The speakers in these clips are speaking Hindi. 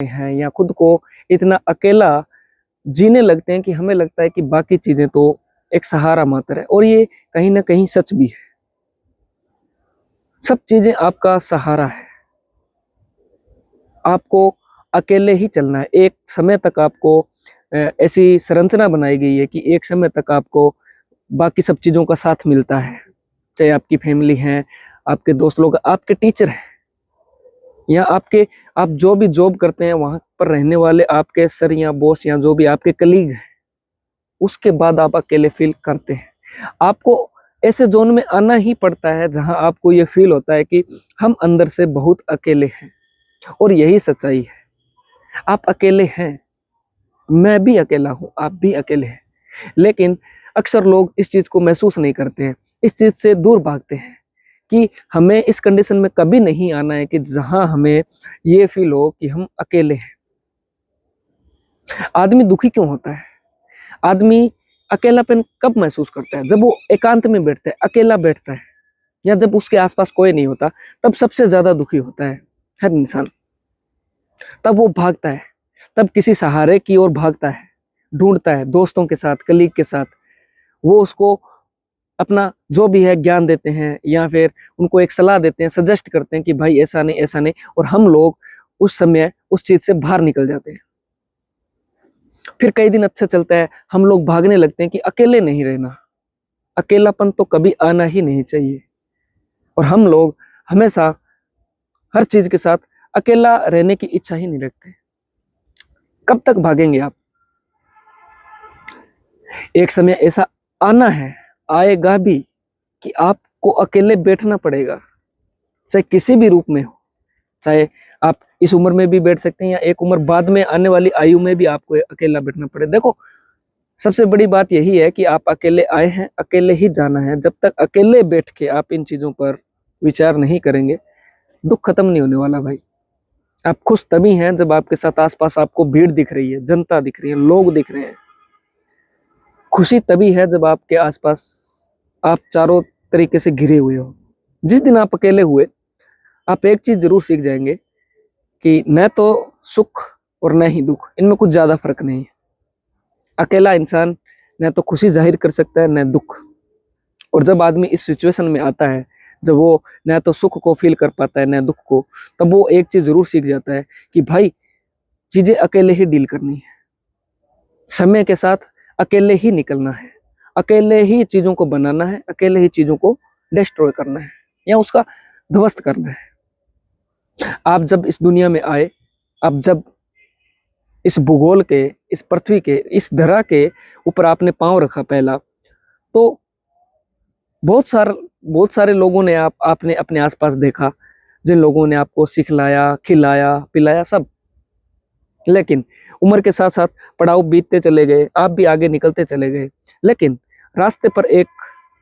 हैं या खुद को इतना अकेला जीने लगते हैं कि हमें लगता है कि बाकी चीजें तो एक सहारा मात्र है। और ये कहीं ना कहीं सच भी है, सब चीजें आपका सहारा है। आपको अकेले ही चलना है। एक समय तक आपको ऐसी संरचना बनाई गई है कि एक समय तक आपको बाकी सब चीजों का साथ मिलता है, चाहे आपकी फैमिली है, आपके दोस्त लोग, आपके टीचर हैं, या आपके आप जो भी जॉब करते हैं वहां पर रहने वाले आपके सर या बॉस या जो भी आपके कलीग हैं, उसके बाद आप अकेले फील करते हैं। आपको ऐसे जोन में आना ही पड़ता है जहां आपको ये फील होता है कि हम अंदर से बहुत अकेले हैं। और यही सच्चाई है, आप अकेले हैं, मैं भी अकेला हूं, आप भी अकेले हैं। लेकिन अक्सर लोग इस चीज को महसूस नहीं करते हैं, इस चीज से दूर भागते हैं कि हमें इस कंडीशन में कभी नहीं आना है कि जहां हमें ये फील हो कि हम अकेले हैं। आदमी दुखी क्यों होता है? आदमी अकेलापन कब महसूस करता है? जब वो एकांत में बैठता है, अकेला बैठता है, या जब उसके आसपास कोई नहीं होता, तब सबसे ज्यादा दुखी होता है हर इंसान। तब वो भागता है, तब किसी सहारे की ओर भागता है, ढूंढता है, दोस्तों के साथ, कलीग के साथ। वो उसको अपना जो भी है ज्ञान देते हैं, या फिर उनको एक सलाह देते हैं, सजेस्ट करते हैं कि भाई ऐसा नहीं ऐसा नहीं, और हम लोग उस समय उस चीज से बाहर निकल जाते हैं। फिर कई दिन अच्छा चलता है, हम लोग भागने लगते हैं कि अकेले नहीं रहना, अकेलापन तो कभी आना ही नहीं चाहिए। और हम लोग हमेशा हर चीज के साथ अकेला रहने की इच्छा ही नहीं रखते। कब तक भागेंगे आप? एक समय ऐसा आना है, आएगा भी, कि आपको अकेले बैठना पड़ेगा, चाहे किसी भी रूप में हो। चाहे आप इस उम्र में भी बैठ सकते हैं, या एक उम्र बाद में आने वाली आयु में भी आपको अकेला बैठना पड़े। देखो, सबसे बड़ी बात यही है कि आप अकेले आए हैं, अकेले ही जाना है। जब तक अकेले बैठ के आप इन चीजों पर विचार नहीं करेंगे, दुख खत्म नहीं होने वाला भाई। आप खुश तभी हैं जब आपके साथ आसपास आपको भीड़ दिख रही है, जनता दिख रही है, लोग दिख रहे हैं। खुशी तभी है जब आपके आसपास आप चारों तरीके से घिरे हुए हो। जिस दिन आप अकेले हुए, आप एक चीज जरूर सीख जाएंगे कि न तो सुख और न ही दुख, इनमें कुछ ज्यादा फर्क नहीं है। अकेला इंसान न तो खुशी जाहिर कर सकता है, न दुख। और जब आदमी इस सिचुएशन में आता है, जब वो न तो सुख को फील कर पाता है न दुख को, तब वो एक चीज जरूर सीख जाता है कि भाई चीजें अकेले ही डील करनी है, समय के साथ अकेले ही निकलना है, अकेले ही चीजों को बनाना है, अकेले ही चीजों को डिस्ट्रॉय करना है या उसका ध्वस्त करना है। आप जब इस दुनिया में आए, आप जब इस भूगोल के, इस पृथ्वी के, इस धरा के ऊपर आपने पांव रखा पहला, तो बहुत सारे लोगों ने आपने अपने आसपास देखा, जिन लोगों ने आपको सिखलाया, खिलाया, पिलाया, सब। लेकिन उम्र के साथ साथ पड़ाव बीतते चले गए, आप भी आगे निकलते चले गए। लेकिन रास्ते पर एक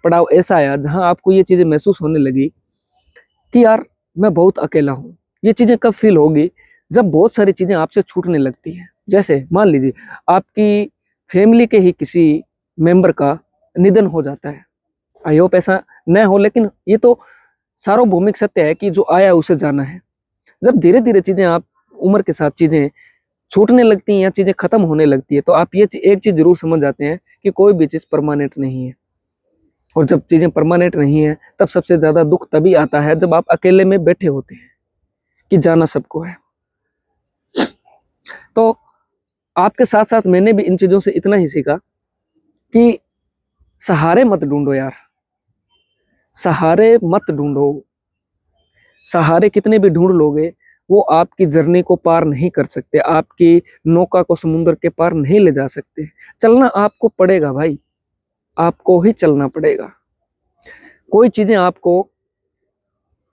पड़ाव ऐसा आया जहां आपको ये चीजें महसूस होने लगी कि यार मैं बहुत अकेला हूं। ये चीजें कब फील होगी? जब बहुत सारी चीजें आपसे छूटने लगती हैं। जैसे मान लीजिए आपकी फैमिली के ही किसी मेंबर का निधन हो जाता है। आई होप ऐसा न हो, लेकिन ये तो सार्वभौमिक सत्य है कि जो आया उसे जाना है। जब धीरे धीरे चीजें, आप उम्र के साथ चीजें छूटने लगती हैं या चीजें खत्म होने लगती है, तो आप ये एक चीज जरूर समझ जाते हैं कि कोई भी चीज परमानेंट नहीं है। और जब चीजें परमानेंट नहीं है, तब सबसे ज्यादा दुख तभी आता है जब आप अकेले में बैठे होते हैं कि जाना सबको है। तो आपके साथ साथ मैंने भी इन चीजों से इतना ही सीखा कि सहारे मत ढूंढो यार, सहारे मत ढूंढो। सहारे कितने भी ढूंढ लोगे, वो आपकी जर्नी को पार नहीं कर सकते, आपकी नौका को समुद्र के पार नहीं ले जा सकते। चलना आपको पड़ेगा भाई, आपको ही चलना पड़ेगा। कोई चीजें आपको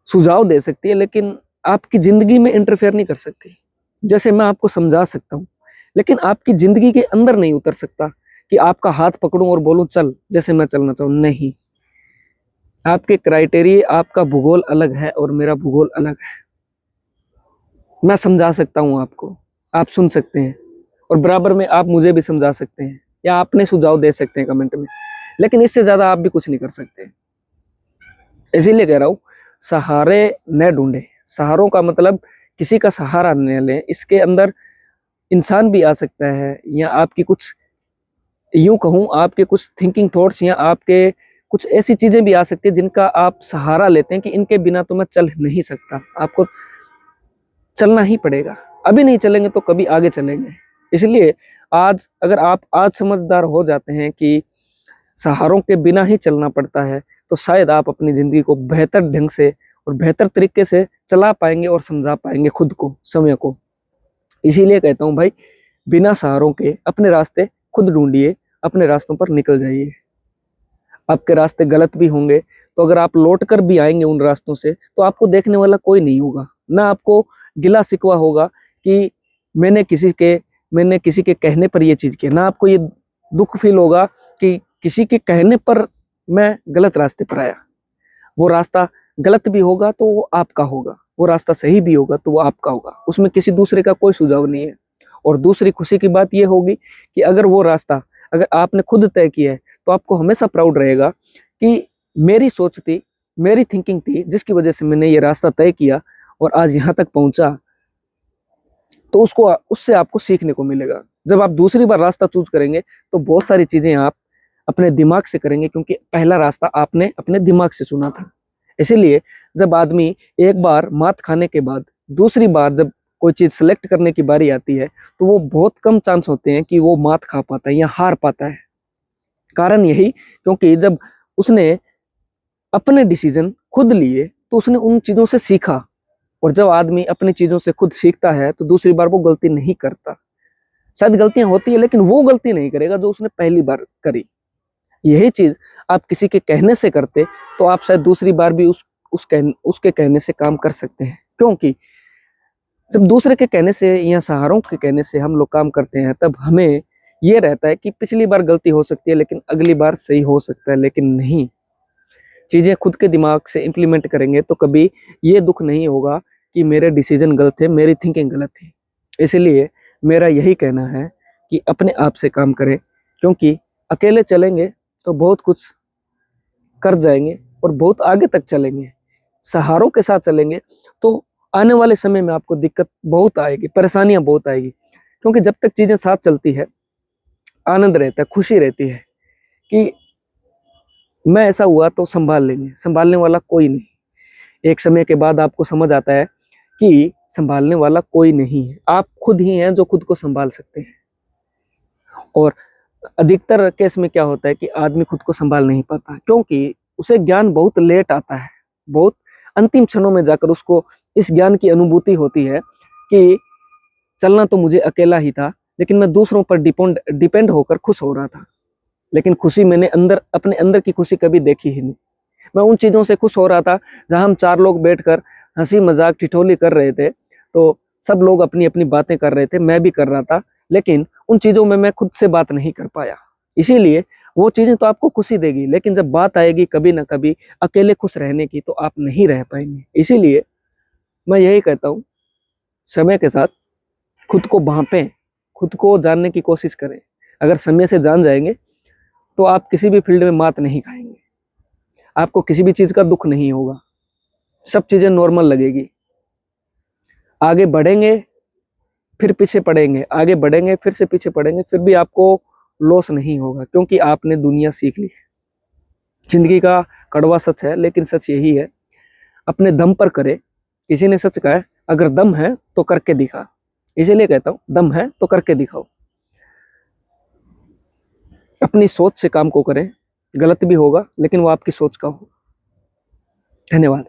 सुझाव दे सकती है, लेकिन आपकी जिंदगी में इंटरफेयर नहीं कर सकती। जैसे मैं आपको समझा सकता हूँ, लेकिन आपकी जिंदगी के अंदर नहीं उतर सकता कि आपका हाथ पकड़ूं और बोलूं चल जैसे मैं चलना चाहूं। नहीं, आपके क्राइटेरिया, आपका भूगोल अलग है और मेरा भूगोल अलग है। मैं समझा सकता हूं आपको, आप सुन सकते हैं, और बराबर में आप मुझे भी समझा सकते हैं, या आपने सुझाव दे सकते हैं कमेंट में, लेकिन इससे ज्यादा आप भी कुछ नहीं कर सकते। इसीलिए कह रहा हूं, सहारे न ढूंढे। सहारों का मतलब किसी का सहारा न लें। इसके अंदर इंसान भी आ सकता है, या आपकी कुछ, यूं कहूँ, आपके कुछ थिंकिंग थॉट्स या आपके कुछ ऐसी चीजें भी आ सकती है जिनका आप सहारा लेते हैं कि इनके बिना तो मैं चल नहीं सकता। आपको चलना ही पड़ेगा, अभी नहीं चलेंगे तो कभी आगे चलेंगे। इसलिए आज अगर आप आज समझदार हो जाते हैं कि सहारों के बिना ही चलना पड़ता है, तो शायद आप अपनी जिंदगी को बेहतर ढंग से और बेहतर तरीके से चला पाएंगे और समझा पाएंगे खुद को, समय को। इसीलिए कहता हूँ भाई, बिना सहारों के अपने रास्ते खुद ढूंढिए, अपने रास्तों पर निकल जाइए। आपके रास्ते गलत भी होंगे, तो अगर आप लौट कर भी आएंगे उन रास्तों से, तो आपको देखने वाला कोई नहीं होगा। ना आपको गिला शिकवा होगा कि मैंने किसी के कहने पर ये चीज की, ना आपको ये दुख फील होगा कि किसी के कहने पर मैं गलत रास्ते पर आया। वो रास्ता गलत भी होगा तो वो आपका होगा, वो रास्ता सही भी होगा तो वो आपका होगा, उसमें किसी दूसरे का कोई सुझाव नहीं है। और दूसरी खुशी की बात ये होगी कि अगर वो रास्ता अगर आपने खुद तय किया है, तो आपको हमेशा प्राउड रहेगा कि मेरी सोच थी, मेरी थिंकिंग थी, जिसकी वजह से मैंने ये रास्ता तय किया और आज यहाँ तक पहुंचा। तो उससे आपको सीखने को मिलेगा। जब आप दूसरी बार रास्ता चूज करेंगे, तो बहुत सारी चीजें आप अपने दिमाग से करेंगे, क्योंकि पहला रास्ता आपने अपने दिमाग से चुना था। इसीलिए जब आदमी एक बार मात खाने के बाद दूसरी बार जब कोई चीज सेलेक्ट करने की बारी आती है, तो वो बहुत कम चांस होते हैं कि वो मात खा पाता है या हार पाता है। कारण यही, क्योंकि जब उसने अपने डिसीजन खुद लिए, तो उसने उन चीजों से सीखा। और जब आदमी अपनी चीजों से खुद सीखता है, तो दूसरी बार वो गलती नहीं करता। शायद गलतियां होती है, लेकिन वो गलती नहीं करेगा जो उसने पहली बार करी। यही चीज आप किसी के कहने से करते, तो आप शायद दूसरी बार भी उसके कहने से काम कर सकते हैं। क्योंकि जब दूसरे के कहने से या सहारों के कहने से हम लोग काम करते हैं, तब हमें ये रहता है कि पिछली बार गलती हो सकती है, लेकिन अगली बार सही हो सकता है। लेकिन नहीं, चीजें खुद के दिमाग से इंप्लीमेंट करेंगे तो कभी ये दुख नहीं होगा कि मेरे डिसीजन गलत थे, मेरी थिंकिंग गलत थी। इसलिए मेरा यही कहना है कि अपने आप से काम करें, क्योंकि अकेले चलेंगे तो बहुत कुछ कर जाएंगे और बहुत आगे तक चलेंगे। सहारों के साथ चलेंगे तो आने वाले समय में आपको दिक्कत बहुत आएगी, परेशानियां बहुत आएगी। क्योंकि जब तक चीजें साथ चलती है, आनंद रहता है, खुशी रहती है कि मैं ऐसा हुआ तो संभाल लेंगे, संभालने वाला कोई नहीं। एक समय के बाद आपको समझ आता है कि संभालने वाला कोई नहीं है, आप खुद ही हैं जो खुद को संभाल सकते हैं। और अधिकतर केस में क्या होता है कि आदमी खुद को संभाल नहीं पाता, क्योंकि उसे ज्ञान बहुत लेट आता है। बहुत अंतिम क्षणों में जाकर उसको इस ज्ञान की अनुभूति होती है कि चलना तो मुझे अकेला ही था, लेकिन मैं दूसरों पर डिपेंड होकर खुश हो रहा था। लेकिन खुशी मैंने अपने अंदर की खुशी कभी देखी ही नहीं। मैं उन चीजों से खुश हो रहा था जहां हम चार लोग बैठकर हंसी मजाक ठिठोली कर रहे थे, तो सब लोग अपनी अपनी बातें कर रहे थे, मैं भी कर रहा था, लेकिन उन चीजों में मैं खुद से बात नहीं कर पाया। इसीलिए वो चीजें तो आपको खुशी देगी, लेकिन जब बात आएगी कभी ना कभी अकेले खुश रहने की, तो आप नहीं रह पाएंगे। इसीलिए मैं यही कहता हूँ, समय के साथ खुद को भांपें, खुद को जानने की कोशिश करें। अगर समय से जान जाएंगे, तो आप किसी भी फील्ड में मात नहीं खाएंगे, आपको किसी भी चीज का दुख नहीं होगा, सब चीजें नॉर्मल लगेगी। आगे बढ़ेंगे फिर पीछे पड़ेंगे, आगे बढ़ेंगे फिर से पीछे पड़ेंगे, फिर भी आपको लॉस नहीं होगा, क्योंकि आपने दुनिया सीख ली है। जिंदगी का कड़वा सच है, लेकिन सच यही है, अपने दम पर करे। किसी ने सच कहा है, अगर दम है तो करके दिखा। इसीलिए कहता हूं, दम है तो करके दिखाओ। अपनी सोच से काम को करें, गलत भी होगा लेकिन वो आपकी सोच का हो। धन्यवाद।